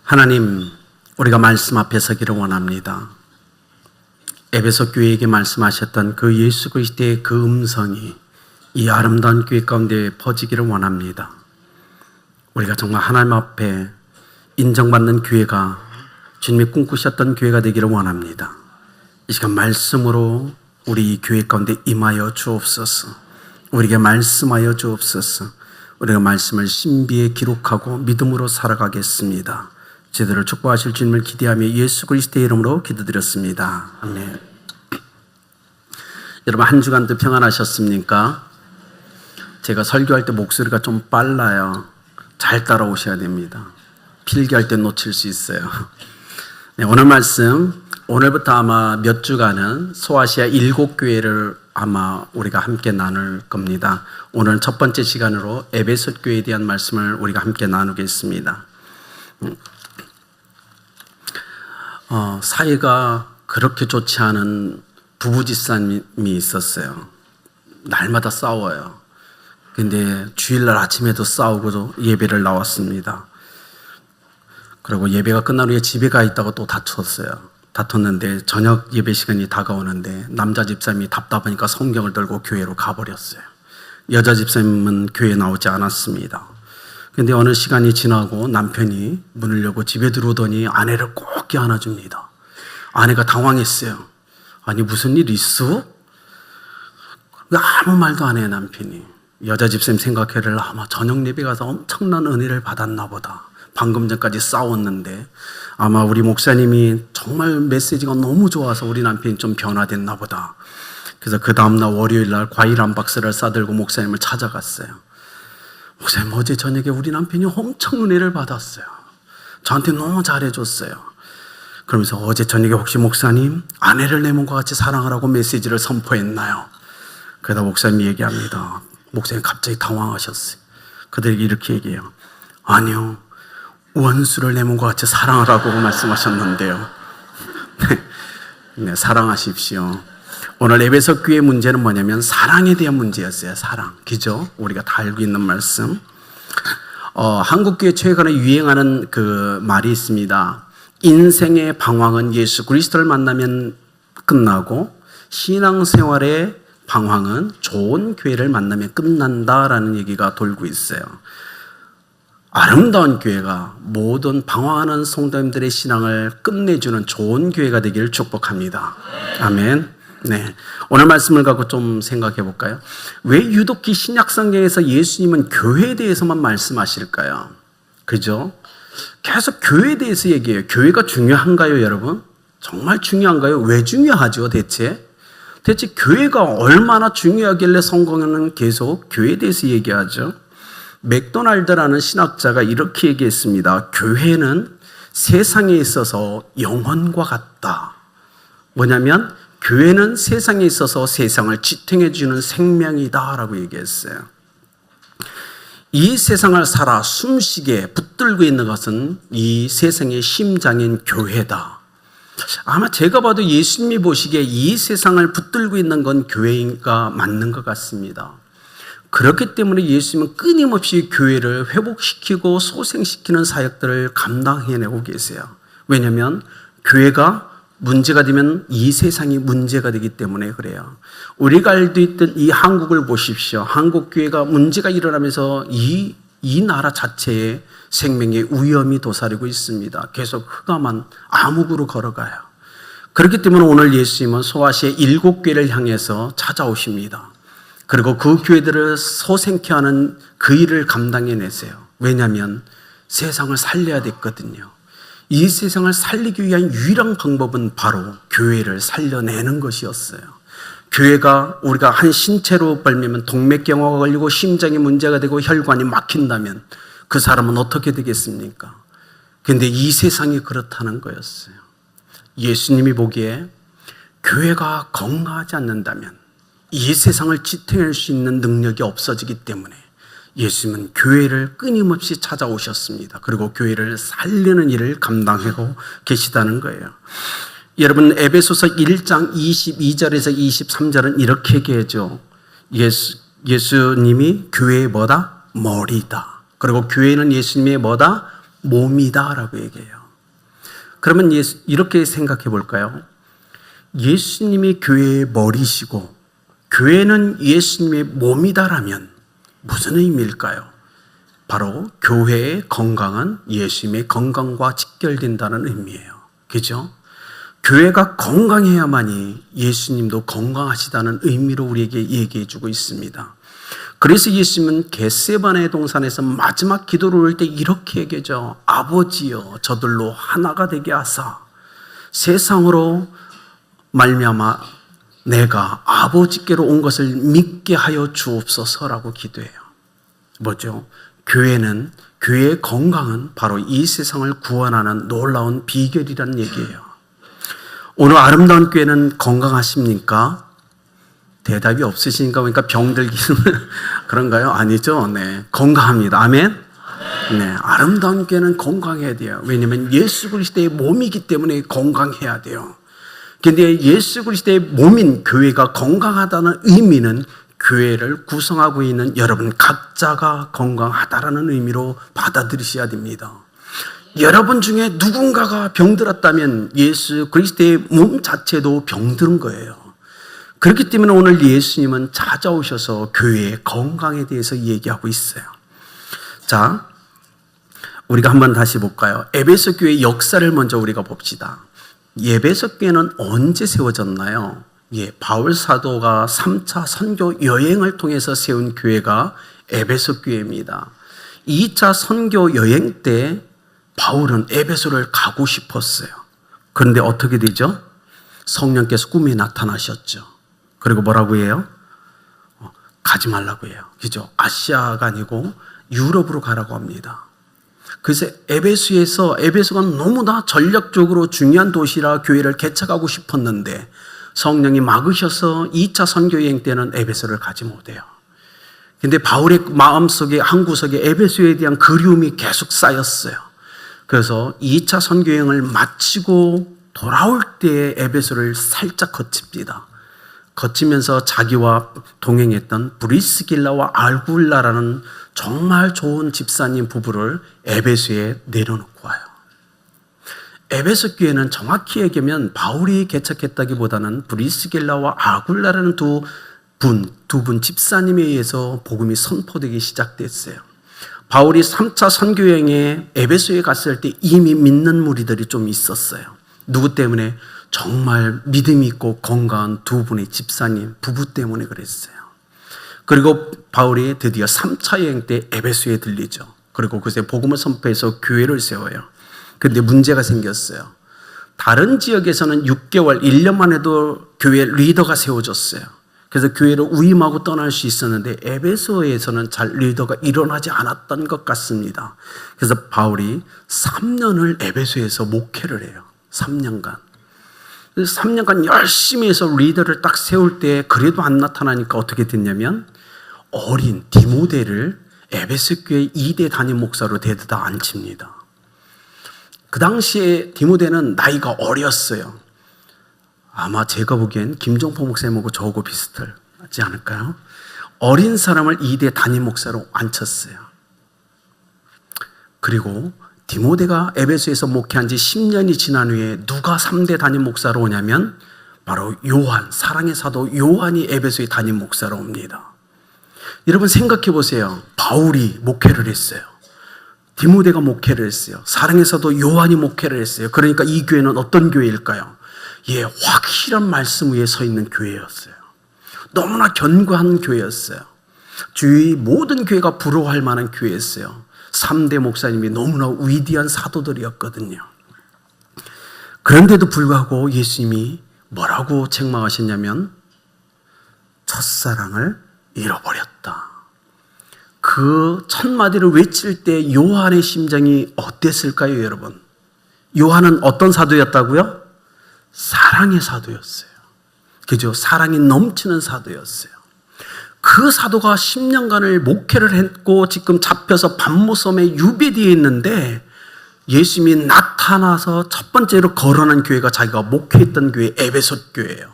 하나님, 우리가 말씀 앞에 서기를 원합니다. 에베소 교회에게 말씀하셨던 그 예수 그리스도의 그 음성이 이 아름다운 교회 가운데 퍼지기를 원합니다. 우리가 정말 하나님 앞에 인정받는 교회가, 주님이 꿈꾸셨던 교회가 되기를 원합니다. 이 시간 말씀으로 우리 이 교회 가운데 임하여 주옵소서. 우리에게 말씀하여 주옵소서. 우리가 말씀을 신비에 기록하고 믿음으로 살아가겠습니다. 제대로 축복하실 주님을 기대하며 예수 그리스도의 이름으로 기도드렸습니다. 아멘. 여러분, 한 주간도 평안하셨습니까? 제가 설교할 때 목소리가 좀 빨라요. 잘 따라오셔야 됩니다. 필기할 때 놓칠 수 있어요. 네, 오늘 말씀, 오늘부터 아마 몇 주간은 소아시아 7교회를 아마 우리가 함께 나눌 겁니다. 오늘 첫 번째 시간으로 에베소 교회에 대한 말씀을 우리가 함께 나누겠습니다. 사이가 그렇게 좋지 않은 부부집사님이 있었어요. 날마다 싸워요. 근데 주일날 아침에도 싸우고 예배를 나왔습니다. 그리고 예배가 끝난 후에 집에 가 있다가 또 다퉜는데 저녁 예배 시간이 다가오는데 남자 집사님이 답답하니까 성경을 들고 교회로 가버렸어요. 여자 집사님은 교회에 나오지 않았습니다. 근데 어느 시간이 지나고 남편이 문을 열고 집에 들어오더니 아내를 꼭 껴안아줍니다. 아내가 당황했어요. 아니, 무슨 일 있어? 아무 말도 안 해요, 남편이. 여자 집사님 생각해를 아마 저녁 예배 가서 엄청난 은혜를 받았나 보다. 방금 전까지 싸웠는데 아마 우리 목사님이 정말 메시지가 너무 좋아서 우리 남편이 좀 변화됐나 보다. 그래서 그 다음날 월요일날 과일 한 박스를 싸들고 목사님을 찾아갔어요. 목사님, 어제 저녁에 우리 남편이 엄청 은혜를 받았어요. 저한테 너무 잘해줬어요. 그러면서 어제 저녁에 혹시 목사님 아내를 내 몸과 같이 사랑하라고 메시지를 선포했나요? 그러다 목사님이 얘기합니다. 목사님 갑자기 당황하셨어요. 그들에게 이렇게 얘기해요. 아니요, 원수를 내 몸과 같이 사랑하라고 말씀하셨는데요. 네, 사랑하십시오. 오늘 에베소 교회의 문제는 뭐냐면 사랑에 대한 문제였어요. 사랑. 그죠? 우리가 다 알고 있는 말씀. 한국교회 최근에 유행하는 그 말이 있습니다. 인생의 방황은 예수 그리스도를 만나면 끝나고 신앙생활의 방황은 좋은 교회를 만나면 끝난다라는 얘기가 돌고 있어요. 아름다운 교회가 모든 방황하는 성도님들의 신앙을 끝내주는 좋은 교회가 되기를 축복합니다. 아멘. 네, 오늘 말씀을 갖고 좀 생각해 볼까요? 왜 유독 이 신약성경에서 예수님은 교회에 대해서만 말씀하실까요? 그죠? 계속 교회에 대해서 얘기해요. 교회가 중요한가요, 여러분? 정말 중요한가요? 왜 중요하죠, 대체? 대체 교회가 얼마나 중요하길래 성경에는 계속 교회에 대해서 얘기하죠? 맥도날드라는 신학자가 이렇게 얘기했습니다. 교회는 세상에 있어서 영혼과 같다. 뭐냐면 교회는 세상에 있어서 세상을 지탱해 주는 생명이다 라고 얘기했어요. 이 세상을 살아 숨쉬게 붙들고 있는 것은 이 세상의 심장인 교회다. 아마 제가 봐도 예수님이 보시기에 이 세상을 붙들고 있는 건 교회가 맞는 것 같습니다. 그렇기 때문에 예수님은 끊임없이 교회를 회복시키고 소생시키는 사역들을 감당해내고 계세요. 왜냐하면 교회가 문제가 되면 이 세상이 문제가 되기 때문에 그래요. 우리가 알고 있던 이 한국을 보십시오. 한국 교회가 문제가 일어나면서 이 나라 자체에 생명의 위험이 도사리고 있습니다. 계속 흑암한 암흑으로 걸어가요. 그렇기 때문에 오늘 예수님은 소아시아 7교회를 향해서 찾아오십니다. 그리고 그 교회들을 소생케 하는 그 일을 감당해내세요. 왜냐하면 세상을 살려야 됐거든요. 이 세상을 살리기 위한 유일한 방법은 바로 교회를 살려내는 것이었어요. 교회가 우리가 한 신체로 벌면 동맥경화가 걸리고 심장에 문제가 되고 혈관이 막힌다면 그 사람은 어떻게 되겠습니까? 그런데 이 세상이 그렇다는 거였어요. 예수님이 보기에 교회가 건강하지 않는다면 이 세상을 지탱할 수 있는 능력이 없어지기 때문에 예수님은 교회를 끊임없이 찾아오셨습니다. 그리고 교회를 살리는 일을 감당하고 계시다는 거예요. 여러분, 에베소서 1장 22절에서 23절은 이렇게 얘기하죠. 예수님이 교회의 뭐다? 머리다. 그리고 교회는 예수님의 뭐다? 몸이다라고 얘기해요. 그러면 이렇게 생각해 볼까요? 예수님이 교회의 머리시고 교회는 예수님의 몸이다라면 무슨 의미일까요? 바로 교회의 건강은 예수님의 건강과 직결된다는 의미예요. 그죠? 교회가 건강해야만이 예수님도 건강하시다는 의미로 우리에게 얘기해 주고 있습니다. 그래서 예수님은 겟세마네 동산에서 마지막 기도를 올 때 이렇게 얘기하죠. 아버지여 저들로 하나가 되게 하사 세상으로 말미암아 내가 아버지께로 온 것을 믿게 하여 주옵소서라고 기도해요. 뭐죠? 교회의 건강은 바로 이 세상을 구원하는 놀라운 비결이라는 얘기예요. 오늘 아름다운 교회는 건강하십니까? 대답이 없으시니까 그러니까 병들기는 그런가요? 아니죠. 네, 건강합니다. 아멘. 네, 아름다운 교회는 건강해야 돼요. 왜냐하면 예수 그리스도의 몸이기 때문에 건강해야 돼요. 그런데 예수 그리스도의 몸인 교회가 건강하다는 의미는 교회를 구성하고 있는 여러분 각자가 건강하다라는 의미로 받아들이셔야 됩니다. 여러분 중에 누군가가 병들었다면 예수 그리스도의 몸 자체도 병든 거예요. 그렇기 때문에 오늘 예수님은 찾아오셔서 교회의 건강에 대해서 얘기하고 있어요. 자, 우리가 한번 다시 볼까요? 에베소 교회 역사를 먼저 우리가 봅시다. 에베소 교회는 언제 세워졌나요? 바울 사도가 3차 선교 여행을 통해서 세운 교회가 에베소 교회입니다. 2차 선교 여행 때 바울은 에베소를 가고 싶었어요. 그런데 어떻게 되죠? 성령께서 꿈에 나타나셨죠. 그리고 뭐라고 해요? 가지 말라고 해요. 그죠? 아시아가 아니고 유럽으로 가라고 합니다. 그래서 에베소가 너무나 전략적으로 중요한 도시라 교회를 개척하고 싶었는데 성령이 막으셔서 2차 선교여행 때는 에베소를 가지 못해요. 근데 바울의 마음속에 한 구석에 에베소에 대한 그리움이 계속 쌓였어요. 그래서 2차 선교여행을 마치고 돌아올 때 에베소를 살짝 거칩니다. 거치면서 자기와 동행했던 브리스길라와 아굴라라는 정말 좋은 집사님 부부를 에베소에 내려놓고 와요. 에베소 교회는 정확히 얘기하면 바울이 개척했다기보다는 브리스길라와 아굴라라는 두 분 집사님에 의해서 복음이 선포되기 시작됐어요. 바울이 3차 선교여행에 에베소에 갔을 때 이미 믿는 무리들이 좀 있었어요. 누구 때문에? 정말 믿음이 있고 건강한 두 분의 집사님 부부 때문에 그랬어요. 그리고 바울이 드디어 3차 여행 때 에베소에 들리죠. 그리고 그새 복음을 선포해서 교회를 세워요. 그런데 문제가 생겼어요. 다른 지역에서는 6개월, 1년만 해도 교회 리더가 세워졌어요. 그래서 교회를 위임하고 떠날 수 있었는데 에베소에서는 잘 리더가 일어나지 않았던 것 같습니다. 그래서 바울이 3년을 에베소에서 목회를 해요. 3년간. 3년간 열심히 해서 리더를 딱 세울 때 그래도 안 나타나니까 어떻게 됐냐면 어린 디모데를 에베소 교회 2대 담임 목사로 데려다 앉힙니다. 그 당시에 디모데는 나이가 어렸어요. 아마 제가 보기엔 김종포 목사님하고 저하고 비슷하지 않을까요? 어린 사람을 2대 담임 목사로 앉혔어요. 그리고 디모데가 에베소에서 목회한 지 10년이 지난 후에 누가 3대 담임 목사로 오냐면 바로 요한, 사랑의 사도 요한이 에베소의 담임 목사로 옵니다. 여러분 생각해 보세요. 바울이 목회를 했어요. 디모데가 목회를 했어요. 사랑의 사도 요한이 목회를 했어요. 그러니까 이 교회는 어떤 교회일까요? 확실한 말씀 위에 서 있는 교회였어요. 너무나 견고한 교회였어요. 주위 모든 교회가 부러워할 만한 교회였어요. 3대 목사님이 너무나 위대한 사도들이었거든요. 그런데도 불구하고 예수님이 뭐라고 책망하셨냐면 첫사랑을 잃어버렸다. 그 첫 마디를 외칠 때 요한의 심정이 어땠을까요, 여러분? 요한은 어떤 사도였다고요? 사랑의 사도였어요. 그죠? 사랑이 넘치는 사도였어요. 그 사도가 10년간을 목회를 했고 지금 잡혀서 반모섬에 유배되어 있는데 예수님이 나타나서 첫 번째로 거론한 교회가 자기가 목회했던 교회 에베소 교회예요.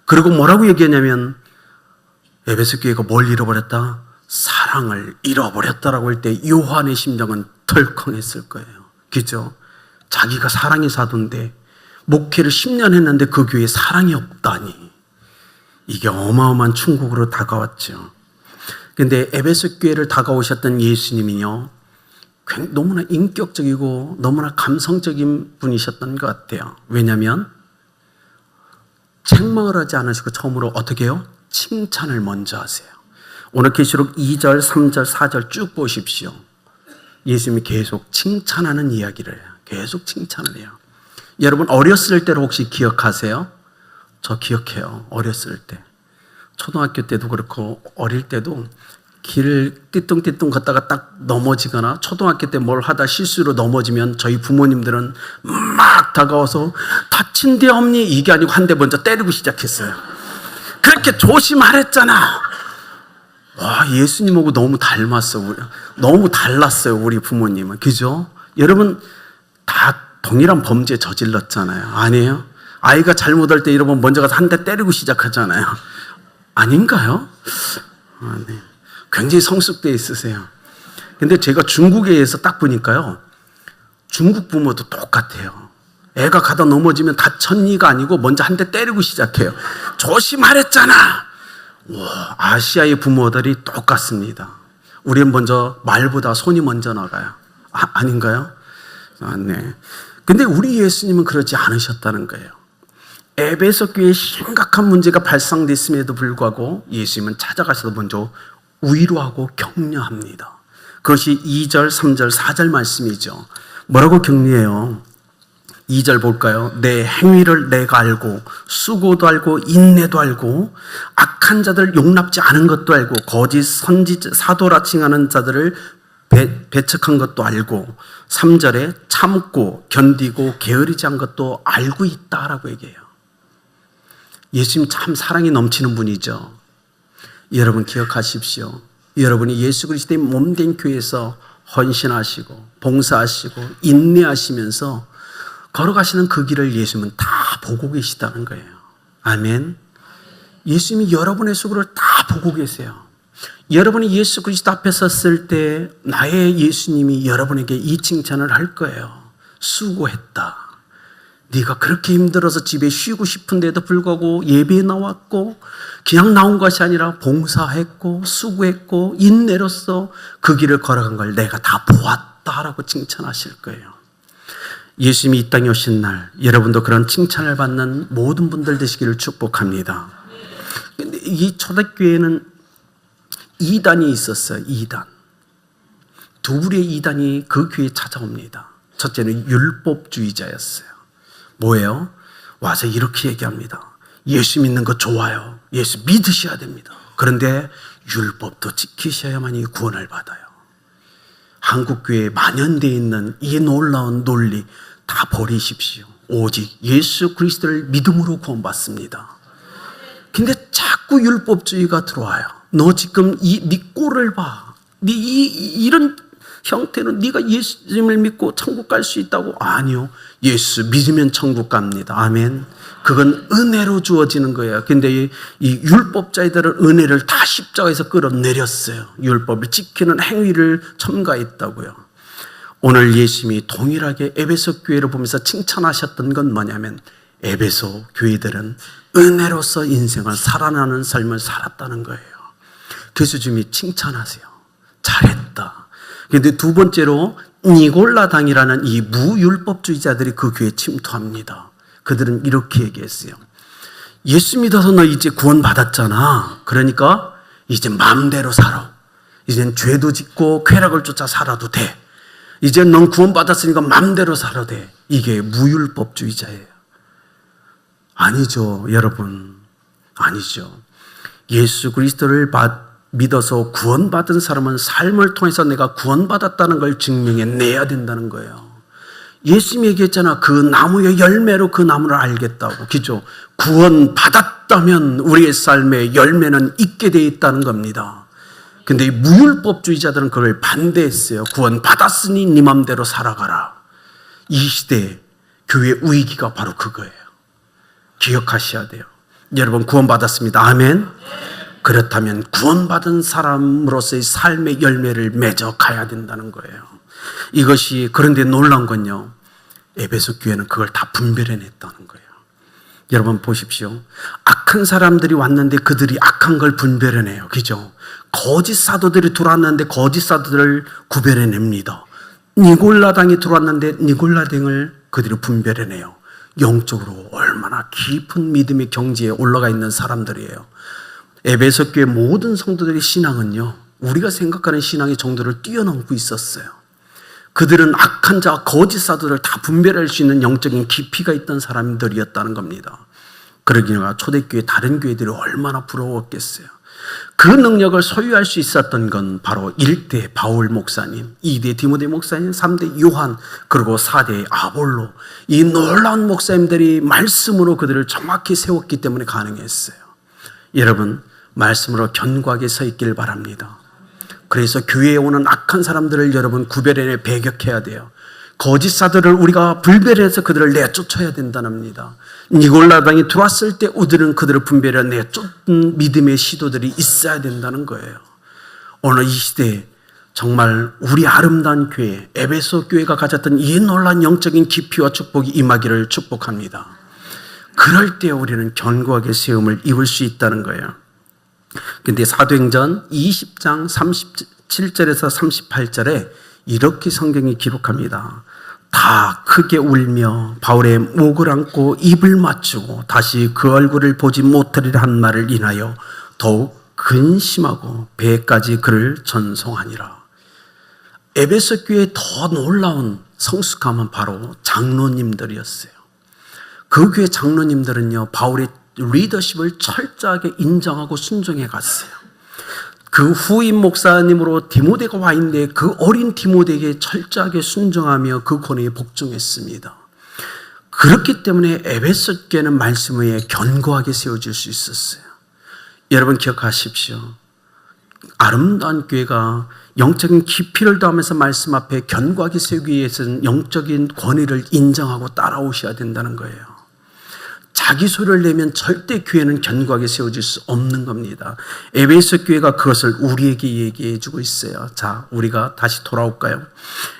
그리고 뭐라고 얘기하냐면 에베소 교회가 뭘 잃어버렸다? 사랑을 잃어버렸다라고 할 때 요한의 심정은 덜컹했을 거예요. 그죠? 자기가 사랑의 사도인데 목회를 10년 했는데 그 교회에 사랑이 없다니. 이게 어마어마한 충격으로 다가왔죠. 근데 에베소 교회를 다가오셨던 예수님이요, 너무나 인격적이고 너무나 감성적인 분이셨던 것 같아요. 왜냐하면 책망을 하지 않으시고 처음으로 어떻게 해요? 칭찬을 먼저 하세요. 오늘 계시록 2절, 3절, 4절 쭉 보십시오. 예수님이 계속 칭찬하는 이야기를 해요. 계속 칭찬을 해요. 여러분 어렸을 때를 혹시 기억하세요? 저 기억해요. 어렸을 때. 초등학교 때도 그렇고 어릴 때도 길을 띠뚱띠뚱 걷다가 딱 넘어지거나 초등학교 때 뭘 하다 실수로 넘어지면 저희 부모님들은 막 다가와서 다친 데 없니? 이게 아니고 한 대 먼저 때리고 시작했어요. 그렇게 조심하랬잖아. 와, 예수님하고 너무 닮았어. 너무 달랐어요, 우리 부모님은. 그죠? 여러분 다 동일한 범죄 저질렀잖아요. 아니에요? 아이가 잘못할 때 여러분 먼저 가서 한 대 때리고 시작하잖아요. 아닌가요? 네. 굉장히 성숙되어 있으세요. 근데 제가 중국에서 딱 보니까요, 중국 부모도 똑같아요. 애가 가다 넘어지면 다쳤니가 아니고 먼저 한 대 때리고 시작해요. 조심하랬잖아. 와, 아시아의 부모들이 똑같습니다. 우리는 먼저 말보다 손이 먼저 나가요. 아닌가요? 네. 근데 우리 예수님은 그러지 않으셨다는 거예요. 에베소 교회에 심각한 문제가 발생됐음에도 불구하고 예수님은 찾아가셔서 먼저 위로하고 격려합니다. 그것이 2절, 3절, 4절 말씀이죠. 뭐라고 격려해요? 2절 볼까요? 내 행위를 내가 알고 수고도 알고 인내도 알고 악한 자들 용납지 않은 것도 알고 거짓 선지자 사도라 칭하는 자들을 배척한 것도 알고 3절에 참고 견디고 게으르지 않은 것도 알고 있다라고 얘기해요. 예수님 참 사랑이 넘치는 분이죠. 여러분 기억하십시오. 여러분이 예수 그리스도의 몸된 교회에서 헌신하시고 봉사하시고 인내하시면서 걸어가시는 그 길을 예수님은 다 보고 계시다는 거예요. 아멘. 예수님이 여러분의 수고를 다 보고 계세요. 여러분이 예수 그리스도 앞에 섰을 때 나의 예수님이 여러분에게 이 칭찬을 할 거예요. 수고했다. 네가 그렇게 힘들어서 집에 쉬고 싶은데도 불구하고 예배에 나왔고 그냥 나온 것이 아니라 봉사했고 수고했고 인내로서 그 길을 걸어간 걸 내가 다 보았다라고 칭찬하실 거예요. 예수님이 이 땅에 오신 날 여러분도 그런 칭찬을 받는 모든 분들 되시기를 축복합니다. 근데 이 초대교회는 2단이 있었어요. 2단. 두 부류의 2단이 그 교회에 찾아옵니다. 첫째는 율법주의자였어요. 뭐예요? 와서 이렇게 얘기합니다. 예수 믿는 거 좋아요. 예수 믿으셔야 됩니다. 그런데 율법도 지키셔야만이 구원을 받아요. 한국교회에 만연되어 있는 이 놀라운 논리 다 버리십시오. 오직 예수 그리스도를 믿음으로 구원받습니다. 근데 자꾸 율법주의가 들어와요. 너 지금 네 꼴을 봐. 이런 형태는 네가 예수님을 믿고 천국 갈 수 있다고? 아니요. 예수 믿으면 천국 갑니다. 아멘. 그건 은혜로 주어지는 거예요. 근데 이 율법자들은 은혜를 다 십자가에서 끌어내렸어요. 율법을 지키는 행위를 첨가했다고요. 오늘 예수님이 동일하게 에베소 교회를 보면서 칭찬하셨던 건 뭐냐면 에베소 교회들은 은혜로서 인생을 살아나는 삶을 살았다는 거예요. 그래서 주님이 칭찬하세요. 잘했다. 그런데 두 번째로 니골라당이라는 이 무율법주의자들이 그 교회에 침투합니다. 그들은 이렇게 얘기했어요. 예수 믿어서 너 이제 구원 받았잖아. 그러니까 이제 마음대로 살아. 이젠 죄도 짓고 쾌락을 쫓아 살아도 돼. 이제 넌 구원 받았으니까 마음대로 살아도 돼. 이게 무율법주의자예요. 아니죠, 여러분. 아니죠. 예수 그리스도를 믿어서 구원받은 사람은 삶을 통해서 내가 구원받았다는 걸 증명해내야 된다는 거예요. 예수님이 얘기했잖아. 그 나무의 열매로 그 나무를 알겠다고. 그죠? 구원받았다면 우리의 삶에 열매는 있게 돼 있다는 겁니다. 근데 이 무율법주의자들은 그걸 반대했어요. 구원받았으니 네 맘대로 살아가라. 이 시대의 교회 위기가 바로 그거예요. 기억하셔야 돼요. 여러분 구원받았습니다. 아멘. 그렇다면 구원받은 사람으로서의 삶의 열매를 맺어 가야 된다는 거예요. 이것이 그런데 놀라운 건요, 에베소 교회는 그걸 다 분별해냈다는 거예요. 여러분 보십시오. 악한 사람들이 왔는데 그들이 악한 걸 분별해내요. 그죠? 거짓 사도들이 들어왔는데 거짓 사도들을 구별해냅니다. 니골라당이 들어왔는데 니골라당을 그들이 분별해내요. 영적으로 얼마나 깊은 믿음의 경지에 올라가 있는 사람들이에요. 에베소 교회 모든 성도들의 신앙은요, 우리가 생각하는 신앙의 정도를 뛰어넘고 있었어요. 그들은 악한 자와 거짓 사도를 다 분별할 수 있는 영적인 깊이가 있던 사람들이었다는 겁니다. 그러기가 초대교회 다른 교회들이 얼마나 부러웠겠어요. 그 능력을 소유할 수 있었던 건 바로 1대 바울 목사님, 2대 디모데 목사님, 3대 요한, 그리고 4대 아볼로, 이 놀라운 목사님들이 말씀으로 그들을 정확히 세웠기 때문에 가능했어요. 여러분, 말씀으로 견고하게 서 있길 바랍니다. 그래서 교회에 오는 악한 사람들을 여러분 구별해내 배격해야 돼요. 거짓 사도를 우리가 분별해서 그들을 내쫓아야 된답니다. 니골라당이 들어왔을 때 우리는 그들을 분별해 내쫓는 믿음의 시도들이 있어야 된다는 거예요. 오늘 이 시대에 정말 우리 아름다운 교회, 에베소 교회가 가졌던 이 놀라운 영적인 깊이와 축복이 임하기를 축복합니다. 그럴 때 우리는 견고하게 세움을 입을 수 있다는 거예요. 근데 사도행전 20장 37절에서 38절에 이렇게 성경이 기록합니다. 다 크게 울며 바울의 목을 안고 입을 맞추고 다시 그 얼굴을 보지 못하리라 한 말을 인하여 더욱 근심하고 배까지 그를 전송하니라. 에베소 교회의 더 놀라운 성숙함은 바로 장로님들이었어요. 그 교회 장로님들은요, 바울의 리더십을 철저하게 인정하고 순종해 갔어요. 그 후임 목사님으로 디모데가 와 있는데 그 어린 디모데에게 철저하게 순종하며 그 권위에 복종했습니다. 그렇기 때문에 에베소 교회는 말씀 위에 견고하게 세워질 수 있었어요. 여러분 기억하십시오. 아름다운 교회가 영적인 깊이를 더하면서 말씀 앞에 견고하게 세우기 위해서는 영적인 권위를 인정하고 따라오셔야 된다는 거예요. 자기 소리를 내면 절대 교회는 견고하게 세워질 수 없는 겁니다. 에베소 교회가 그것을 우리에게 얘기해 주고 있어요. 자, 우리가 다시 돌아올까요?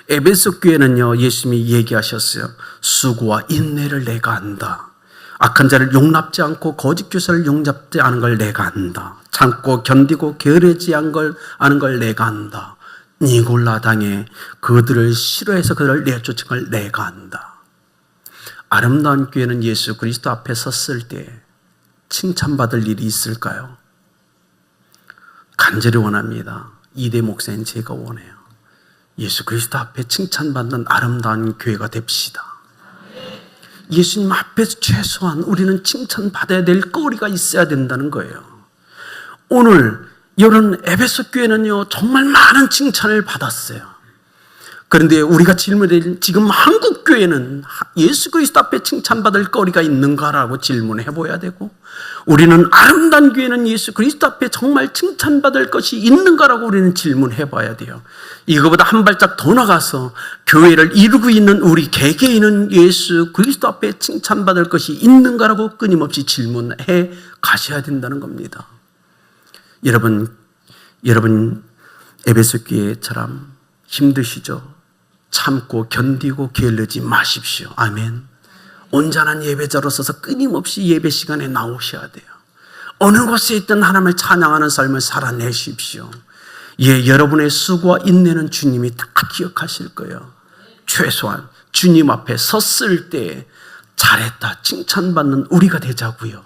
에베소 교회는요, 예수님이 얘기하셨어요. 수고와 인내를 내가 안다. 악한 자를 용납지 않고 거짓 교사를 용납지 않은 걸 내가 안다. 참고 견디고 게으르지 않은 걸 내가 안다. 니골라당에 그들을 싫어해서 그들을 내쫓은 걸 내가 안다. 아름다운 교회는 예수 그리스도 앞에 섰을 때 칭찬받을 일이 있을까요? 간절히 원합니다. 2대 목사인 제가 원해요. 예수 그리스도 앞에 칭찬받는 아름다운 교회가 됩시다. 예수님 앞에서 최소한 우리는 칭찬받아야 될 거리가 있어야 된다는 거예요. 오늘 이런 에베소 교회는요, 정말 많은 칭찬을 받았어요. 그런데 우리가 질문해, 지금 한국 교회는 예수 그리스도 앞에 칭찬받을 거리가 있는가라고 질문해 보아야 되고, 우리는 아름다운 교회는 예수 그리스도 앞에 정말 칭찬받을 것이 있는가라고 우리는 질문해 봐야 돼요. 이거보다 한 발짝 더 나가서 교회를 이루고 있는 우리 개개인은 예수 그리스도 앞에 칭찬받을 것이 있는가라고 끊임없이 질문해 가셔야 된다는 겁니다. 여러분 에베소 교회처럼 힘드시죠? 참고 견디고 게을르지 마십시오. 아멘. 온전한 예배자로 서서 끊임없이 예배 시간에 나오셔야 돼요. 어느 곳에 있든 하나님을 찬양하는 삶을 살아내십시오. 예, 여러분의 수고와 인내는 주님이 다 기억하실 거예요. 최소한 주님 앞에 섰을 때 잘했다 칭찬받는 우리가 되자고요.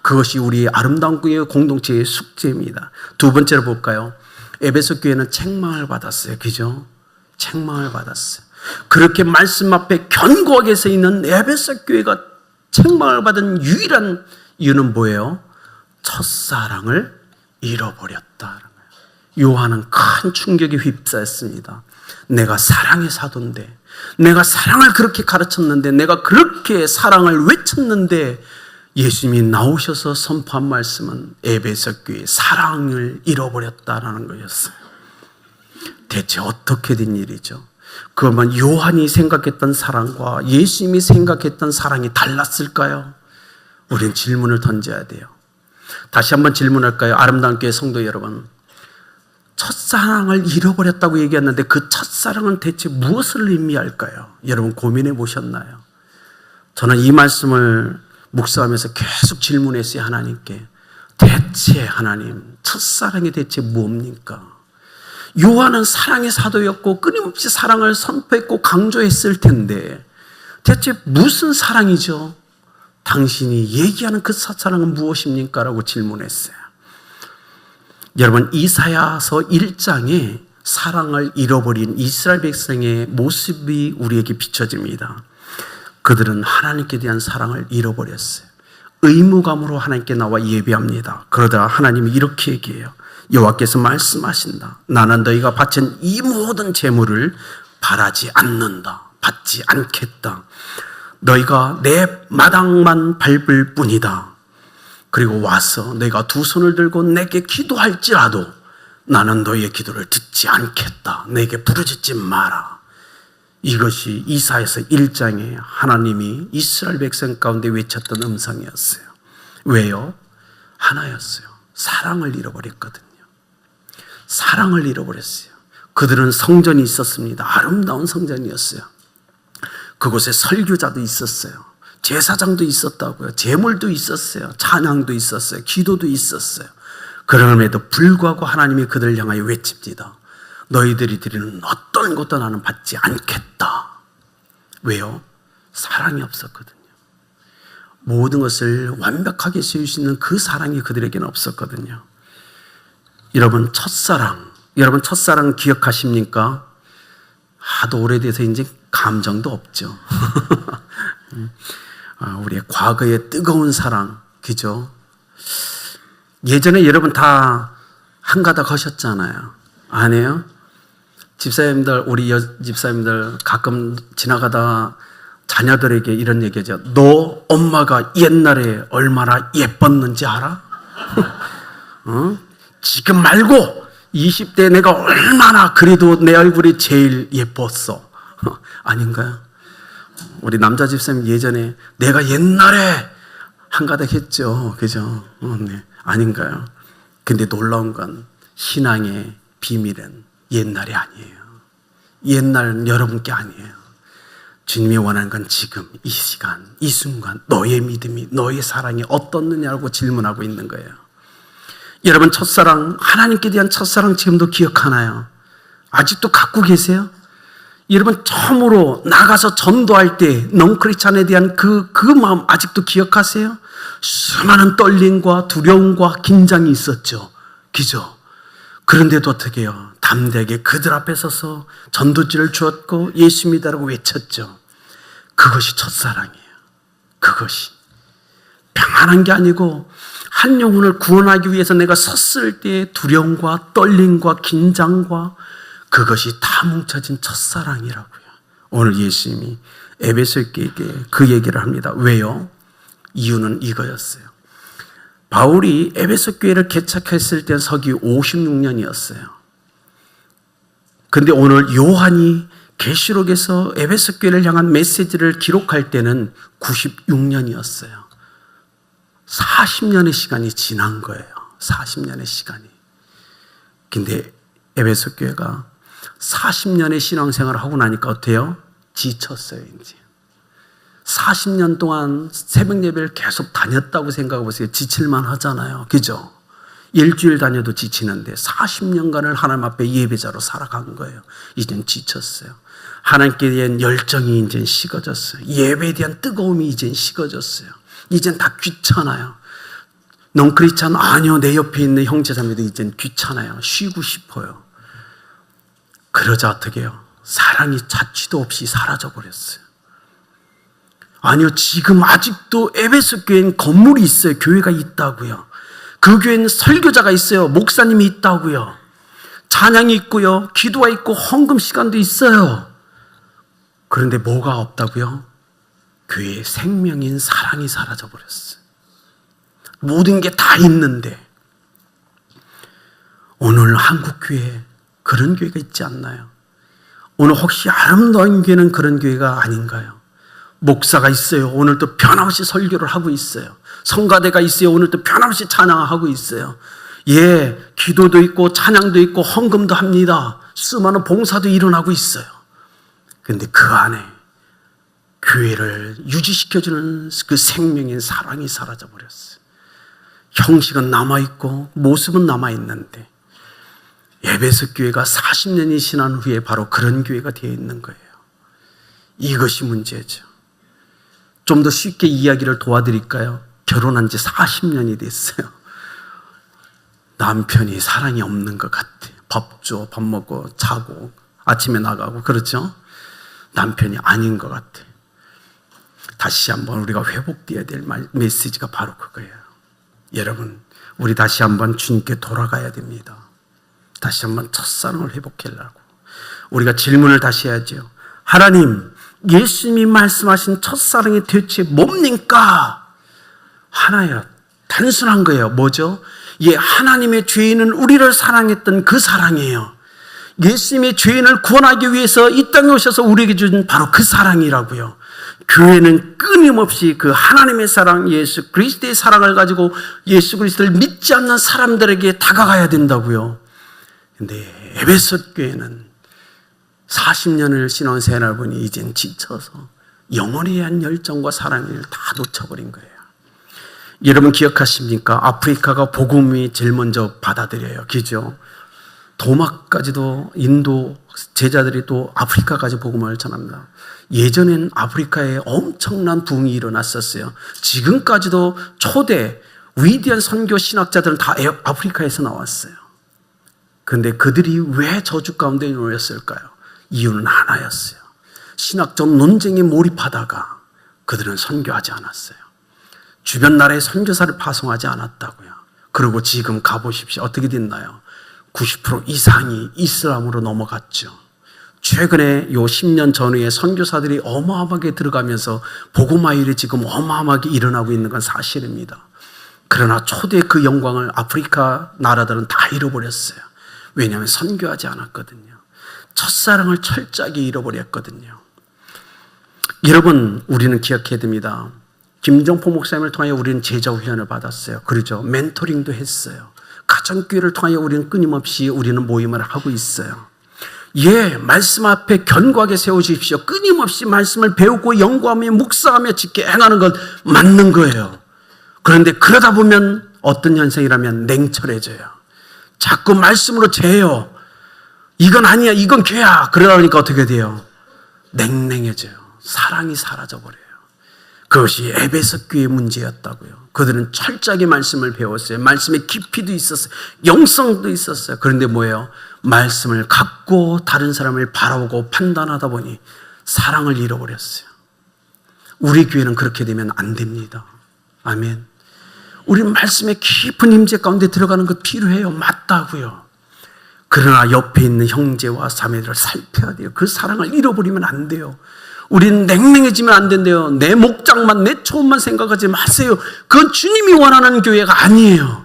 그것이 우리 아름다운 교회 공동체의 숙제입니다. 두 번째로 볼까요? 에베소 교회는 책망을 받았어요. 그죠? 책망을 받았어요. 그렇게 말씀 앞에 견고하게 서 있는 에베소 교회가 책망을 받은 유일한 이유는 뭐예요? 첫사랑을 잃어버렸다. 요한은 큰 충격에 휩싸였습니다. 내가 사랑의 사도인데, 내가 사랑을 그렇게 가르쳤는데, 내가 그렇게 사랑을 외쳤는데, 예수님이 나오셔서 선포한 말씀은 에베소 교회 사랑을 잃어버렸다라는 거였어요. 대체 어떻게 된 일이죠? 그러면 요한이 생각했던 사랑과 예수님이 생각했던 사랑이 달랐을까요? 우리는 질문을 던져야 돼요. 다시 한번 질문할까요? 아름다운 교회 성도 여러분, 첫사랑을 잃어버렸다고 얘기했는데 그 첫사랑은 대체 무엇을 의미할까요? 여러분 고민해 보셨나요? 저는 이 말씀을 묵상하면서 계속 질문했어요. 하나님께. 대체 하나님, 첫사랑이 대체 뭡니까? 요한은 사랑의 사도였고 끊임없이 사랑을 선포했고 강조했을 텐데 대체 무슨 사랑이죠? 당신이 얘기하는 그 첫사랑은 무엇입니까? 라고 질문했어요. 여러분, 이사야서 1장에 사랑을 잃어버린 이스라엘 백성의 모습이 우리에게 비춰집니다. 그들은 하나님께 대한 사랑을 잃어버렸어요. 의무감으로 하나님께 나와 예배합니다. 그러다 하나님이 이렇게 얘기해요. 여호와께서 말씀하신다. 나는 너희가 바친 이 모든 재물을 바라지 않는다. 받지 않겠다. 너희가 내 마당만 밟을 뿐이다. 그리고 와서 내가 두 손을 들고 내게 기도할지라도 나는 너희의 기도를 듣지 않겠다. 내게 부르짖지 마라. 이것이 이사야서 1장에 하나님이 이스라엘 백성 가운데 외쳤던 음성이었어요. 왜요? 하나였어요. 사랑을 잃어버렸거든요. 사랑을 잃어버렸어요. 그들은 성전이 있었습니다. 아름다운 성전이었어요. 그곳에 설교자도 있었어요. 제사장도 있었다고요. 제물도 있었어요. 찬양도 있었어요. 기도도 있었어요. 그럼에도 불구하고 하나님이 그들을 향하여 외칩니다. 너희들이 드리는 어떤 것도 나는 받지 않겠다. 왜요? 사랑이 없었거든요. 모든 것을 완벽하게 세울 수 있는 그 사랑이 그들에게는 없었거든요. 여러분 첫사랑 기억하십니까? 하도 오래돼서 이제 감정도 없죠. 우리의 과거의 뜨거운 사랑, 그죠? 예전에 여러분 다 한가닥 하셨잖아요. 안 해요? 집사님들, 우리 집사님들 가끔 지나가다 자녀들에게 이런 얘기하죠. 너 엄마가 옛날에 얼마나 예뻤는지 알아? 지금 말고 20대 내가 얼마나 그래도 내 얼굴이 제일 예뻤어. 아닌가요? 우리 남자 집사님 예전에 내가 옛날에 한가닥 했죠. 그죠? 네. 아닌가요? 근데 놀라운 건 신앙의 비밀은 옛날이 아니에요. 옛날은 여러분께 아니에요. 주님이 원하는 건 지금, 이 시간, 이 순간 너의 믿음이, 너의 사랑이 어떻느냐고 질문하고 있는 거예요. 여러분 첫사랑, 하나님께 대한 첫사랑 지금도 기억하나요? 아직도 갖고 계세요? 여러분 처음으로 나가서 전도할 때 넌크리스찬에 대한 그 마음 아직도 기억하세요? 수많은 떨림과 두려움과 긴장이 있었죠. 그죠? 그런데도 어떻게 해요? 담대하게 그들 앞에 서서 전도지를 주었고 예수 믿으라고 외쳤죠. 그것이 첫사랑이에요. 그것이 평안한 게 아니고 한 영혼을 구원하기 위해서 내가 섰을 때의 두려움과 떨림과 긴장과 그것이 다 뭉쳐진 첫사랑이라고요. 오늘 예수님이 에베소교회에게 그 얘기를 합니다. 왜요? 이유는 이거였어요. 바울이 에베소 교회를 개척했을 때 서기 56년이었어요. 근데 오늘 요한이 계시록에서 에베소 교회를 향한 메시지를 기록할 때는 96년이었어요. 40년의 시간이 지난 거예요. 40년의 시간이. 근데 에베소 교회가 40년의 신앙생활을 하고 나니까 어때요? 지쳤어요, 이제. 40년 동안 새벽 예배를 계속 다녔다고 생각해 보세요. 지칠만 하잖아요. 그죠? 일주일 다녀도 지치는데 40년간을 하나님 앞에 예배자로 살아간 거예요. 이젠 지쳤어요. 하나님께 대한 열정이 이젠 식어졌어요. 예배에 대한 뜨거움이 이젠 식어졌어요. 이젠 다 귀찮아요. 넌크리스찬 아니요. 내 옆에 있는 형제자매도 이젠 귀찮아요. 쉬고 싶어요. 그러자 어떻게 해요? 사랑이 자취도 없이 사라져 버렸어요. 아니요, 지금 아직도 에베소 교회는 건물이 있어요. 교회가 있다고요. 그 교회는 설교자가 있어요. 목사님이 있다고요. 찬양이 있고요. 기도가 있고 헌금 시간도 있어요. 그런데 뭐가 없다고요? 교회의 생명인 사랑이 사라져 버렸어요. 모든 게 다 있는데 오늘 한국 교회에 그런 교회가 있지 않나요? 오늘 혹시 아름다운 교회는 그런 교회가 아닌가요? 목사가 있어요. 오늘도 변함없이 설교를 하고 있어요. 성가대가 있어요. 오늘도 변함없이 찬양하고 있어요. 예, 기도도 있고 찬양도 있고 헌금도 합니다. 수많은 봉사도 일어나고 있어요. 그런데 그 안에 교회를 유지시켜주는 그 생명의 사랑이 사라져버렸어요. 형식은 남아있고 모습은 남아있는데 에베소 교회가 40년이 지난 후에 바로 그런 교회가 되어 있는 거예요. 이것이 문제죠. 좀 더 쉽게 이야기를 도와드릴까요? 결혼한 지 40년이 됐어요. 남편이 사랑이 없는 것 같아. 밥 줘, 밥 먹고 자고 아침에 나가고 그렇죠? 남편이 아닌 것 같아. 다시 한번 우리가 회복되어야 될 메시지가 바로 그거예요. 여러분, 우리 다시 한번 주님께 돌아가야 됩니다. 다시 한번 첫사랑을 회복하려고 우리가 질문을 다시 해야죠. 하나님, 예수님이 말씀하신 첫사랑이 대체 뭡니까? 하나예요. 단순한 거예요. 뭐죠? 예, 하나님의 죄인은 우리를 사랑했던 그 사랑이에요. 예수님의 죄인을 구원하기 위해서 이 땅에 오셔서 우리에게 준 바로 그 사랑이라고요. 교회는 끊임없이 그 하나님의 사랑, 예수 그리스도의 사랑을 가지고 예수 그리스도를 믿지 않는 사람들에게 다가가야 된다고요. 근데 에베소 교회는 40년을 신앙생활을 보니 이젠 지쳐서 영혼에 대한 열정과 사랑을 다 놓쳐버린 거예요. 여러분 기억하십니까? 아프리카가 복음이 제일 먼저 받아들여요. 그죠? 도마까지도 인도 제자들이 또 아프리카까지 복음을 전합니다. 예전엔 아프리카에 엄청난 부흥이 일어났었어요. 지금까지도 초대 위대한 선교 신학자들은 다 아프리카에서 나왔어요. 그런데 그들이 왜 저주 가운데 놓였을까요? 이유는 하나였어요. 신학적 논쟁에 몰입하다가 그들은 선교하지 않았어요. 주변 나라에 선교사를 파송하지 않았다고요. 그리고 지금 가보십시오. 어떻게 됐나요? 90% 이상이 이슬람으로 넘어갔죠. 최근에 요 10년 전후에 선교사들이 어마어마하게 들어가면서 복음화율이 지금 어마어마하게 일어나고 있는 건 사실입니다. 그러나 초대 그 영광을 아프리카 나라들은 다 잃어버렸어요. 왜냐하면 선교하지 않았거든요. 첫사랑을 철저하게 잃어버렸거든요. 여러분, 우리는 기억해야 됩니다. 김정포 목사님을 통하여 우리는 제자 훈련을 받았어요. 그렇죠? 멘토링도 했어요. 가정교회를 통하여 우리는 끊임없이 우리는 모임을 하고 있어요. 예, 말씀 앞에 견고하게 세워주십시오. 끊임없이 말씀을 배우고 연구하며 묵상하며 지켜 행하는 건 맞는 거예요. 그런데 그러다 보면 어떤 현상이라면 냉철해져요. 자꾸 말씀으로 재요. 이건 아니야, 이건 죄야. 그러다 보니까 어떻게 돼요? 냉랭해져요. 사랑이 사라져버려요. 그것이 에베소 교회의 문제였다고요. 그들은 철저하게 말씀을 배웠어요. 말씀의 깊이도 있었어요. 영성도 있었어요. 그런데 뭐예요? 말씀을 갖고 다른 사람을 바라보고 판단하다 보니 사랑을 잃어버렸어요. 우리 교회는 그렇게 되면 안 됩니다. 아멘. 우리 말씀의 깊은 임재 가운데 들어가는 것 필요해요. 맞다고요. 그러나 옆에 있는 형제와 자매들을 살펴야 돼요. 그 사랑을 잃어버리면 안 돼요. 우리는 냉랭해지면 안 된대요. 내 목장만, 내 초음만 생각하지 마세요. 그건 주님이 원하는 교회가 아니에요.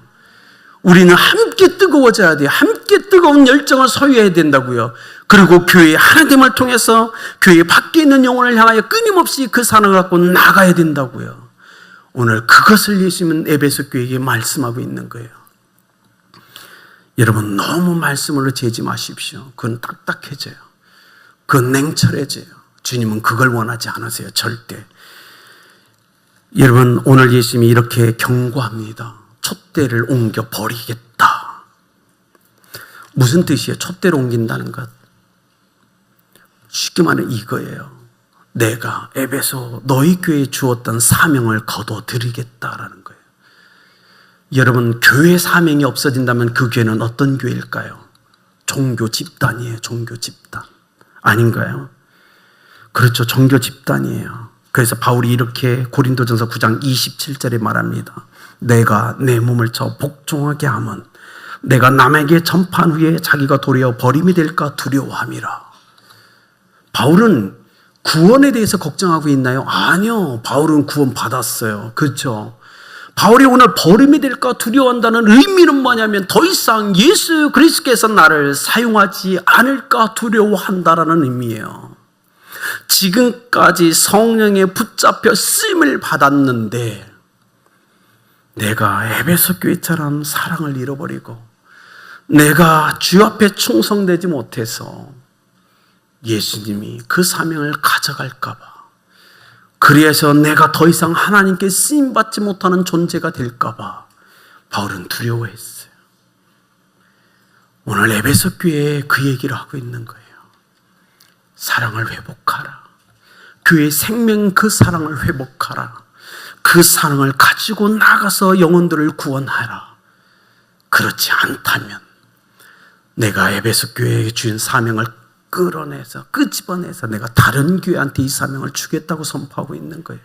우리는 함께 뜨거워져야 돼요. 함께 뜨거운 열정을 소유해야 된다고요. 그리고 교회의 하나됨을 통해서 교회 밖에 있는 영혼을 향하여 끊임없이 그 사랑을 갖고 나가야 된다고요. 오늘 그것을 예수님은 에베소 교회에게 말씀하고 있는 거예요. 여러분, 너무 말씀으로 재지 마십시오. 그건 딱딱해져요. 그건 냉철해져요. 주님은 그걸 원하지 않으세요. 절대. 여러분, 오늘 예수님이 이렇게 경고합니다. 촛대를 옮겨 버리겠다. 무슨 뜻이에요? 촛대를 옮긴다는 것. 쉽게 말해 이거예요. 내가 에베소 너희 교회에 주었던 사명을 거둬들이겠다라는 거예요. 여러분, 교회 사명이 없어진다면 그 교회는 어떤 교회일까요? 종교 집단이에요. 종교 집단. 아닌가요? 그렇죠. 종교 집단이에요. 그래서 바울이 이렇게 고린도전서 9장 27절에 말합니다. 내가 내 몸을 쳐 복종하게 하면 내가 남에게 전파한 후에 자기가 도리어 버림이 될까 두려워함이라. 바울은 구원에 대해서 걱정하고 있나요? 아니요. 바울은 구원 받았어요. 그렇죠. 바울이 오늘 버림이 될까 두려워한다는 의미는 뭐냐면 더 이상 예수 그리스도께서 나를 사용하지 않을까 두려워한다라는 의미예요. 지금까지 성령에 붙잡혀 쓰임을 받았는데 내가 에베소 교회처럼 사랑을 잃어버리고 내가 주 앞에 충성되지 못해서 예수님이 그 사명을 가져갈까 봐, 그래서 내가 더 이상 하나님께 쓰임받지 못하는 존재가 될까 봐 바울은 두려워했어요. 오늘 에베소 교회에 그 얘기를 하고 있는 거예요. 사랑을 회복하라. 교회의 생명 그 사랑을 회복하라. 그 사랑을 가지고 나가서 영혼들을 구원하라. 그렇지 않다면 내가 에베소 교회에 주인 사명을 끌어내서 끄집어내서 내가 다른 교회한테 이 사명을 주겠다고 선포하고 있는 거예요.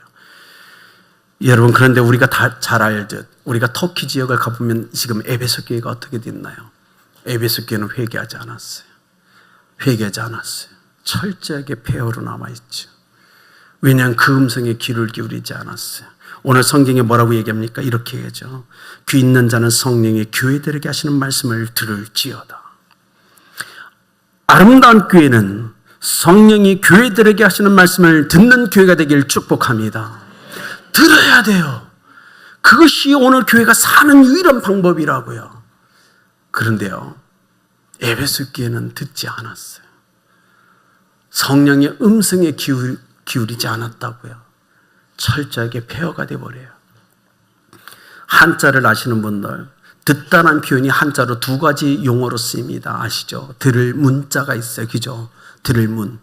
여러분, 그런데 우리가 다 잘 알듯 우리가 터키 지역을 가보면 지금 에베소 교회가 어떻게 됐나요? 에베소 교회는 회개하지 않았어요. 회개하지 않았어요. 철저하게 폐허로 남아있죠. 왜냐하면 그 음성에 귀를 기울이지 않았어요. 오늘 성경에 뭐라고 얘기합니까? 이렇게 얘기하죠. 귀 있는 자는 성령이 교회들에게 하시는 말씀을 들을지어다. 아름다운 교회는 성령이 교회들에게 하시는 말씀을 듣는 교회가 되길 축복합니다. 들어야 돼요. 그것이 오늘 교회가 사는 유일한 방법이라고요. 그런데요, 에베소 교회는 듣지 않았어요. 성령의 음성에 기울이지 않았다고요. 철저하게 폐허가 되어버려요. 한자를 아시는 분들, 듣다는 표현이 한자로 두 가지 용어로 쓰입니다. 아시죠? 들을 문자가 있어요. 그죠? 들을 문.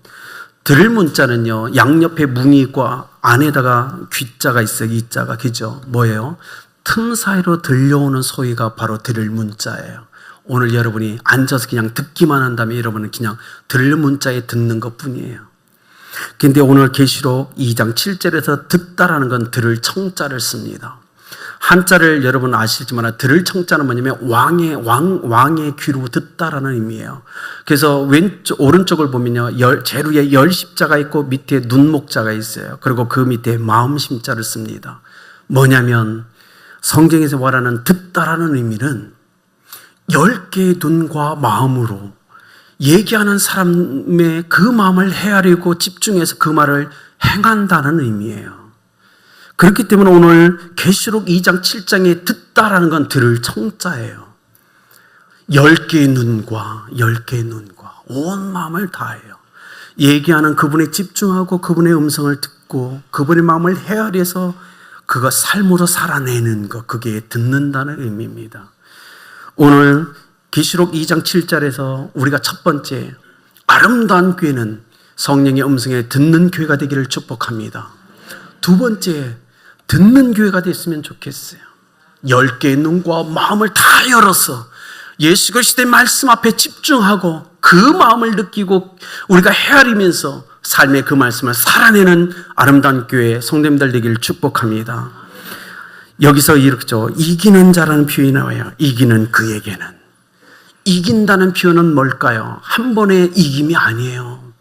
들을 문자는요, 양옆에 문이 있고 안에다가 귀자가 있어요. 이자가. 그죠? 뭐예요? 틈 사이로 들려오는 소리가 바로 들을 문자예요. 오늘 여러분이 앉아서 그냥 듣기만 한다면 여러분은 그냥 들을 문자에 듣는 것 뿐이에요. 근데 오늘 계시록 2장 7절에서 듣다라는 건 들을 청자를 씁니다. 한자를 여러분 아시지만 들을 청자는 뭐냐면 왕의 귀로 듣다라는 의미예요. 그래서 오른쪽을 보면요, 제루에 열십자가 있고 밑에 눈목자가 있어요. 그리고 그 밑에 마음심자를 씁니다. 뭐냐면 성경에서 말하는 듣다라는 의미는 10개의 눈과 마음으로 얘기하는 사람의 그 마음을 헤아리고 집중해서 그 말을 행한다는 의미예요. 그렇기 때문에 오늘 계시록 2장 7장에 듣다라는 건 들을 청자예요. 10개의 눈과 온 마음을 다해요. 얘기하는 그분에 집중하고 그분의 음성을 듣고 그분의 마음을 헤아려서 그거 삶으로 살아내는 것, 그게 듣는다는 의미입니다. 오늘 계시록 2장 7절에서 우리가 첫 번째 아름다운 교회는 성령의 음성에 듣는 교회가 되기를 축복합니다. 두 번째, 듣는 교회가 됐으면 좋겠어요. 10개의 눈과 마음을 다 열어서 예수 그리스도의 말씀 앞에 집중하고 그 마음을 느끼고 우리가 헤아리면서 삶의 그 말씀을 살아내는 아름다운 교회 성도님들 되기를 축복합니다. 여기서 이렇죠. 이기는 자라는 표현이 나와요. 이기는 그에게는. 이긴다는 표현은 뭘까요? 한 번의 이김이 아니에요.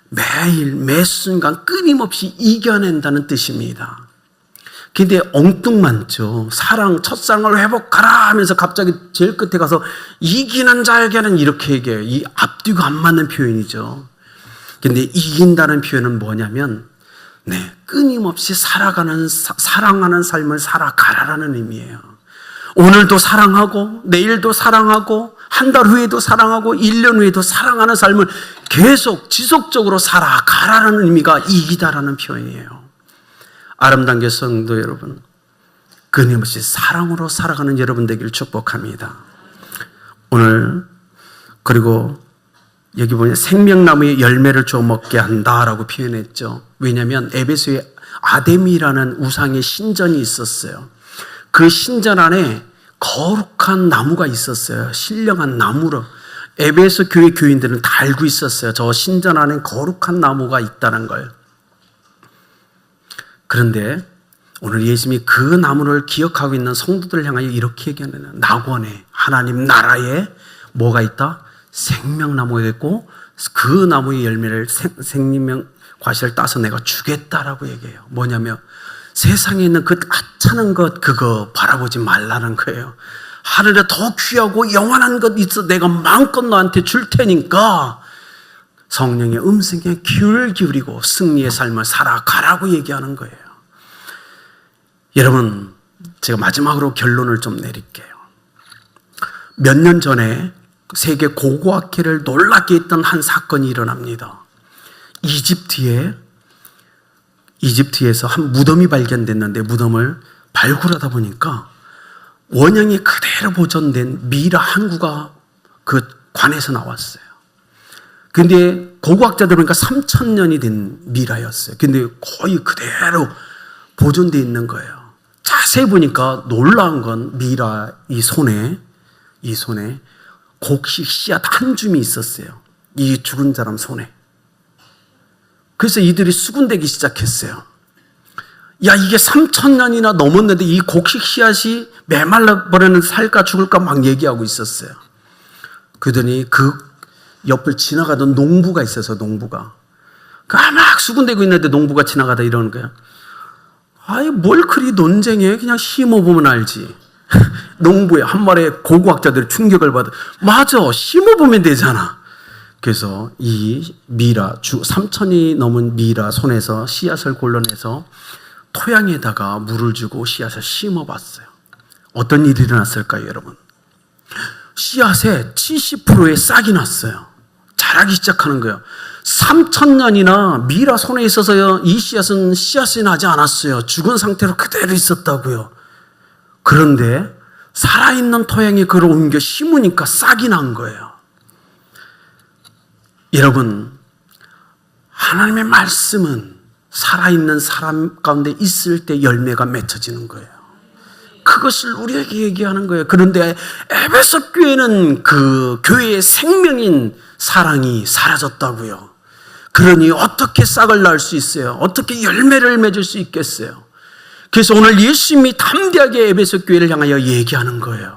매일 매 순간 끊임없이 이겨낸다는 뜻입니다. 근데 엉뚱많죠. 첫사랑을 회복하라 하면서 갑자기 제일 끝에 가서 이기는 자에게는 이렇게 얘기해요. 이 앞뒤가 안 맞는 표현이죠. 근데 이긴다는 표현은 뭐냐면 끊임없이 사랑하는 삶을 살아가라라는 의미예요. 오늘도 사랑하고 내일도 사랑하고 한 달 후에도 사랑하고 1년 후에도 사랑하는 삶을 계속 지속적으로 살아가라는 의미가 이기다라는 표현이에요. 아름다운 교회 성도 여러분, 끊임없이 사랑으로 살아가는 여러분 되기를 축복합니다. 오늘 그리고 여기 보면 생명나무의 열매를 주어 먹게 한다라고 표현했죠. 왜냐하면 에베소에 아데미라는 우상의 신전이 있었어요. 그 신전 안에 거룩한 나무가 있었어요. 신령한 나무로. 에베소 교회 교인들은 다 알고 있었어요. 저 신전 안에 거룩한 나무가 있다는 걸. 그런데 오늘 예수님이 그 나무를 기억하고 있는 성도들을 향하여 이렇게 얘기하는 낙원에 하나님 나라에 뭐가 있다? 생명나무가 있고 그 나무의 열매를 생명 과실을 따서 내가 주겠다라고 얘기해요. 뭐냐면 세상에 있는 그 하찮은 것 그거 바라보지 말라는 거예요. 하늘에 더 귀하고 영원한 것 있어 내가 마음껏 너한테 줄 테니까 성령의 음성에 귀를 기울이고 승리의 삶을 살아가라고 얘기하는 거예요. 여러분, 제가 마지막으로 결론을 좀 내릴게요. 몇 년 전에 세계 고고학회를 놀랍게 했던 한 사건이 일어납니다. 이집트에서 한 무덤이 발견됐는데 무덤을 발굴하다 보니까 원형이 그대로 보존된 미라 항구가 그 관에서 나왔어요. 근데 고고학자들 보니까 3,000년이 된 미라였어요. 근데 거의 그대로 보존되어 있는 거예요. 자세히 보니까 놀라운 건 미라 이 손에 곡식 씨앗 한 줌이 있었어요. 이 죽은 사람 손에. 그래서 이들이 수군대기 시작했어요. 야, 이게 3,000년이나 넘었는데 이 곡식 씨앗이 메말라 버리는 살까 죽을까 막 얘기하고 있었어요. 그러더니 그 옆을 지나가던 농부가 있어서 농부가 막 수군대고 있는데 농부가 지나가다 이러는 거야. 아이, 뭘 그리 논쟁해? 그냥 심어보면 알지. 농부의 한 말에 고고학자들이 충격을 받아. 맞아, 심어보면 되잖아. 그래서 이 미라, 3,000이 넘은 미라 손에서 씨앗을 골라내서 토양에다가 물을 주고 씨앗을 심어봤어요. 어떤 일이 일어났을까요, 여러분? 씨앗에 70%의 싹이 났어요. 자라기 시작하는 거예요. 3,000년이나 미라 손에 있어서 이 씨앗은 씨앗이 나지 않았어요. 죽은 상태로 그대로 있었다고요. 그런데 살아있는 토양에 그걸 옮겨 심으니까 싹이 난 거예요. 여러분, 하나님의 말씀은 살아있는 사람 가운데 있을 때 열매가 맺혀지는 거예요. 그것을 우리에게 얘기하는 거예요. 그런데 에베소 교회는 그 교회의 생명인 사랑이 사라졌다고요. 그러니 어떻게 싹을 낳을 수 있어요? 어떻게 열매를 맺을 수 있겠어요? 그래서 오늘 예수님이 담대하게 에베소 교회를 향하여 얘기하는 거예요.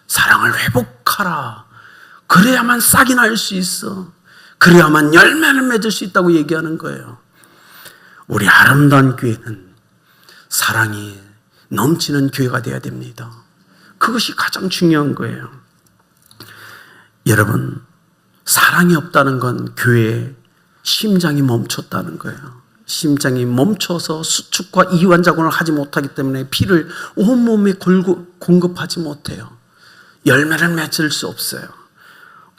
사랑을 회복하라. 그래야만 싹이 날 수 있어. 그래야만 열매를 맺을 수 있다고 얘기하는 거예요. 우리 아름다운 교회는 사랑이 넘치는 교회가 되어야 됩니다. 그것이 가장 중요한 거예요. 여러분, 사랑이 없다는 건 교회의 심장이 멈췄다는 거예요. 심장이 멈춰서 수축과 이완작용을 하지 못하기 때문에 피를 온몸에 공급하지 못해요. 열매를 맺을 수 없어요.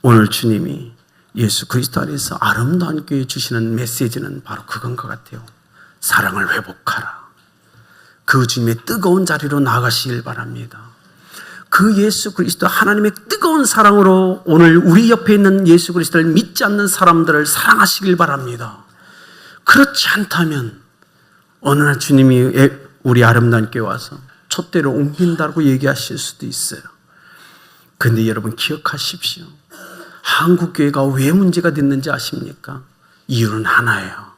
오늘 주님이 예수 그리스도 안에서 아름다운 교회 주시는 메시지는 바로 그건 것 같아요. 사랑을 회복하라. 그 주님의 뜨거운 자리로 나아가시길 바랍니다. 그 예수 그리스도 하나님의 뜨거운 사랑으로 오늘 우리 옆에 있는 예수 그리스도를 믿지 않는 사람들을 사랑하시길 바랍니다. 그렇지 않다면 어느 날 주님이 우리 아름다운 교회 와서 촛대를 옮긴다고 얘기하실 수도 있어요. 그런데 여러분 기억하십시오. 한국교회가 왜 문제가 됐는지 아십니까? 이유는 하나예요.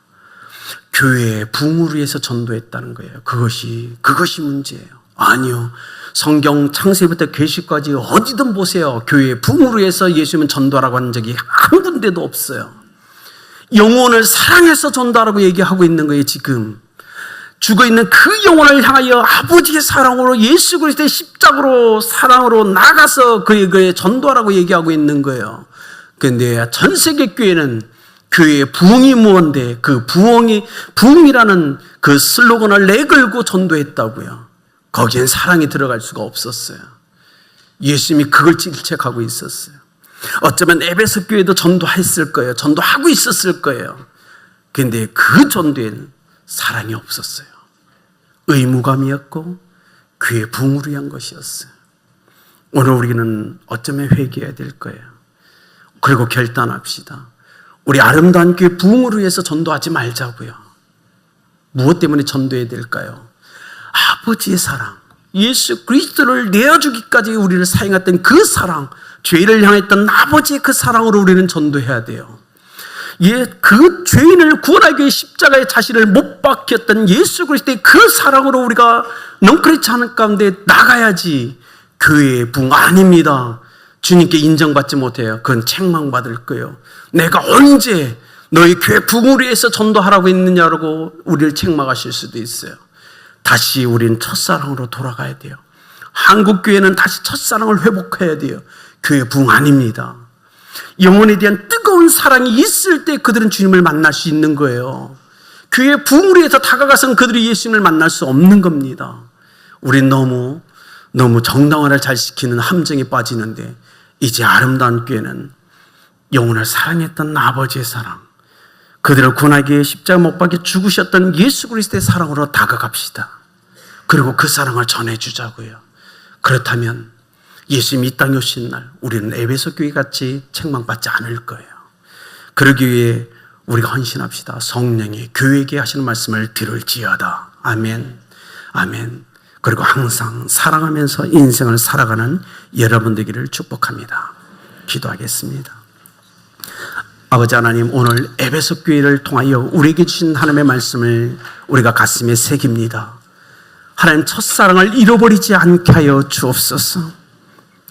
교회의 부흥을 위해서 전도했다는 거예요. 그것이 문제예요. 아니요. 성경 창세부터 계시까지 어디든 보세요. 교회의 부흥을 위해서 예수님은 전도하라고 한 적이 한 군데도 없어요. 영혼을 사랑해서 전도하라고 얘기하고 있는 거예요. 지금 죽어있는 그 영혼을 향하여 아버지의 사랑으로 예수 그리스도의 십자가로 사랑으로 나가서 그의 전도하라고 얘기하고 있는 거예요. 그런데 전 세계 교회는 교회의 부흥이 무언데 그 부흥이라는 그 슬로건을 내걸고 전도했다고요. 거기엔 사랑이 들어갈 수가 없었어요. 예수님이 그걸 질책하고 있었어요. 어쩌면 에베소 교회도 전도했을 거예요. 전도하고 있었을 거예요. 그런데 그 전도에는 사랑이 없었어요. 의무감이었고 교회 부흥을 위한 것이었어요. 오늘 우리는 어쩌면 회개해야 될 거예요. 그리고 결단합시다. 우리 아름다운 교회 부흥을 위해서 전도하지 말자고요. 무엇 때문에 전도해야 될까요? 아버지의 사랑, 예수 그리스도를 내어주기까지 우리를 사용했던 그 사랑, 죄를 향했던 아버지의 그 사랑으로 우리는 전도해야 돼요. 그 죄인을 구원하기 위해 십자가의 자신을 못 박혔던 예수 그리스도의 그 사랑으로 우리가 넝크리지 않은 가운데 나가야지. 교회의 부흥 아닙니다. 주님께 인정받지 못해요. 그건 책망받을 거예요. 내가 언제 너희 교회 부흥을 위해서 전도하라고 했느냐고 우리를 책망하실 수도 있어요. 다시 우리는 첫사랑으로 돌아가야 돼요. 한국교회는 다시 첫사랑을 회복해야 돼요. 교회 부흥 아닙니다. 영혼에 대한 뜨거운 사랑이 있을 때 그들은 주님을 만날 수 있는 거예요. 교회 부흥을 위해서 다가가서는 그들이 예수님을 만날 수 없는 겁니다. 우린 너무 정당화를 잘 시키는 함정에 빠지는데, 이제 아름다운 교회는 영혼을 사랑했던 아버지의 사랑, 그들을 구원하기 위해 십자가 못 박혀 죽으셨던 예수 그리스도의 사랑으로 다가갑시다. 그리고 그 사랑을 전해주자고요. 그렇다면 예수님이 이 땅에 오신 날 우리는 에베소 교회 같이 책망받지 않을 거예요. 그러기 위해 우리가 헌신합시다. 성령이 교회에게 하시는 말씀을 들을지어다. 아멘. 아멘. 그리고 항상 사랑하면서 인생을 살아가는 여러분 되기를 축복합니다. 기도하겠습니다. 아버지 하나님, 오늘 에베소 교회를 통하여 우리에게 주신 하나님의 말씀을 우리가 가슴에 새깁니다. 하나님, 첫사랑을 잃어버리지 않게 하여 주옵소서.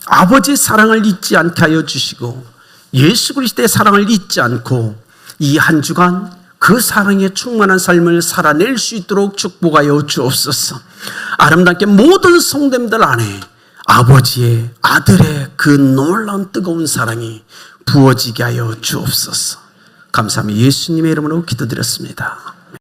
아버지의 사랑을 잊지 않게 하여 주시고 예수 그리스도의 사랑을 잊지 않고 이 한 주간 그 사랑에 충만한 삶을 살아낼 수 있도록 축복하여 주옵소서. 아름답게 모든 성도님들 안에 아버지의, 아들의 그 놀라운 뜨거운 사랑이 부어지게 하여 주옵소서. 감사합니다. 예수님의 이름으로 기도드렸습니다.